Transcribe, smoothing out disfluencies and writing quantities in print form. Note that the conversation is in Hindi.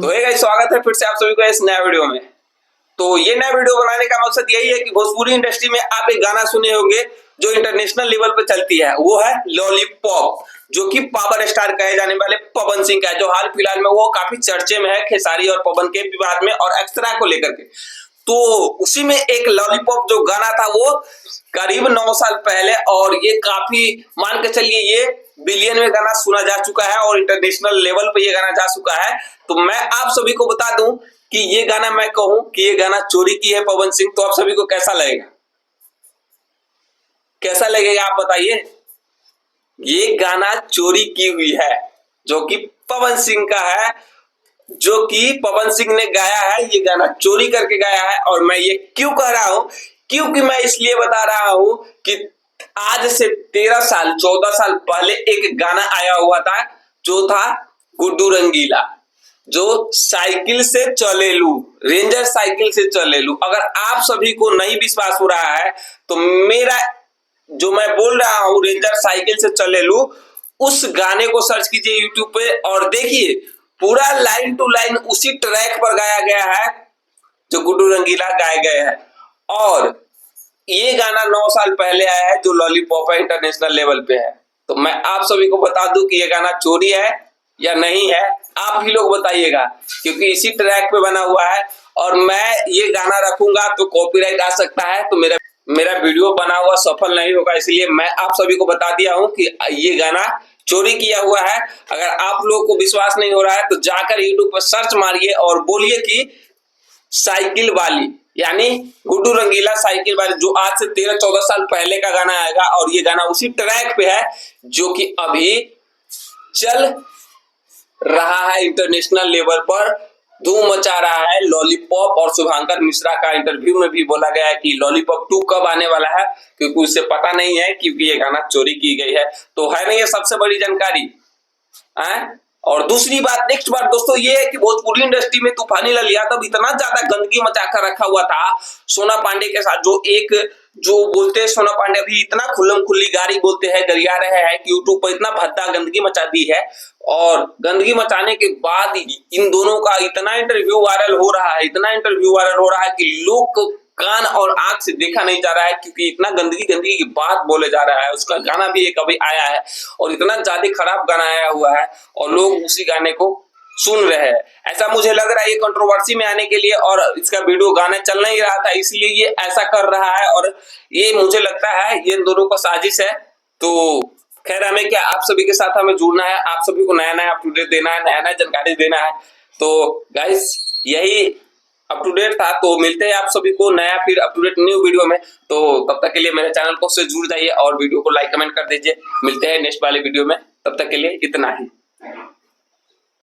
तो गाइस स्वागत है फिर से आप सभी को इस नया वीडियो में। तो ये नया वीडियो बनाने का मकसद यही है कि भोजपुरी इंडस्ट्री में आप एक गाना सुने होंगे जो इंटरनेशनल लेवल पे चलती है, वो है लॉलीपॉप, जो कि पावर स्टार कहे जाने वाले पवन सिंह का है, जो हाल फिलहाल में वो काफी चर्चे में है खेसारी और पवन के विवाद में और अक्षरा को लेकर के। तो उसी में एक लॉलीपॉप जो गाना था वो करीब 9 साल पहले, और ये काफी मान के चलिए ये बिलियन में गाना सुना जा चुका है और इंटरनेशनल लेवल पे ये गाना जा चुका है। तो मैं आप सभी को बता दूं कि ये गाना, मैं कहूं कि ये गाना चोरी की है पवन सिंह, तो आप सभी को कैसा लगेगा? कैसा लगेगा आप बताइए? ये गाना चोरी की हुई है, जो कि पवन सिंह का है, जो कि पवन सिंह ने गाया है, ये गाना चोरी करके गाया है। और मैं ये क्यों कह रहा हूं? क्योंकि मैं इसलिए बता रहा हूं कि आज से 13 साल 14 साल पहले एक गाना आया हुआ था, जो था गुड्डू रंगीला, जो साइकिल से चलेलू, रेंजर साइकिल से चलेलू। अगर आप सभी को नहीं विश्वास हो रहा है तो मेरा जो मैं बोल रहा हूं रेंजर साइकिल से चलेलू, उस गाने को सर्च कीजिए यूट्यूब पे और देखिए पूरा लाइन टू लाइन उसी ट्रैक पर गाया गया है जो गुड्डू रंगीला गाए गए हैं। और ये गाना 9 साल पहले आया है, जो लॉलीपॉप है, इंटरनेशनल लेवल पे है। तो मैं आप सभी को बता दूं कि ये गाना चोरी है या नहीं है, आप ही लोग बताइएगा, क्योंकि इसी ट्रैक पे बना हुआ है। और मैं ये गाना रखूंगा तो कॉपीराइट आ सकता है, तो मेरा वीडियो बना हुआ सफल नहीं होगा। इसलिए मैं आप सभी को बता दिया हूं कि ये गाना चोरी किया हुआ है। अगर आप लोगों को विश्वास नहीं हो रहा है तो जाकर यूट्यूब पर सर्च मारिए और बोलिए कि साइकिल वाली, यानी गुड्डू रंगीला साइकिल वाली, जो आज से 13-14 साल पहले का गाना आएगा। और ये गाना उसी ट्रैक पे है जो कि अभी चल रहा है, इंटरनेशनल लेवल पर धूम मचा रहा है लॉलीपॉप। और शुभांकर मिश्रा का इंटरव्यू में भी बोला गया है कि लॉलीपॉप 2 कब आने वाला है, क्योंकि उसे पता नहीं है, क्योंकि ये गाना चोरी की गई है। तो है ना ये सबसे बड़ी जानकारी है। और दूसरी बात, नेक्स्ट बात दोस्तों ये है कि भोजपुरी इंडस्ट्री में तूफानी लाल यादव इतना ज्यादा गंदगी मचाकर रखा हुआ था सोना पांडे के साथ, जो बोलते हैं सोना पांडे अभी इतना खुल्लम खुल्ली गाड़ी बोलते हैं, गरिया रहे हैं कि यूट्यूब पर इतना भद्दा गंदगी मचा दी है। और गंदगी मचाने के बाद इन दोनों का इतना इंटरव्यू वायरल हो रहा है, इतना इंटरव्यू वायरल हो रहा है कि लोग कान और आंख से देखा नहीं जा रहा है, क्योंकि इतना गंदगी की बात बोले जा रहा है। उसका गाना भी एक अभी आया है और इतना ज्यादा खराब गाना आया हुआ है और लोग उसी गाने को सुन रहे हैं। ऐसा मुझे लग रहा है ये कंट्रोवर्सी में आने के लिए, और इसका वीडियो गाना चल नहीं रहा था इसलिए ये ऐसा कर रहा है। और ये मुझे लगता है ये दोनों का साजिश है। तो खैर, हमें क्या, आप सभी के साथ हमें जुड़ना है, आप सभी को नया नया अपडेट देना है, नया नया जानकारी देना है। तो गाइस यही अप टू डेट था। तो मिलते हैं आप सभी को नया फिर up to date new video में। तो तब तक के लिए मेरे चैनल को से जुड़ जाइए और वीडियो को लाइक कमेंट कर दीजिए। मिलते हैं नेक्स्ट वाले वीडियो में, तब तक के लिए इतना ही।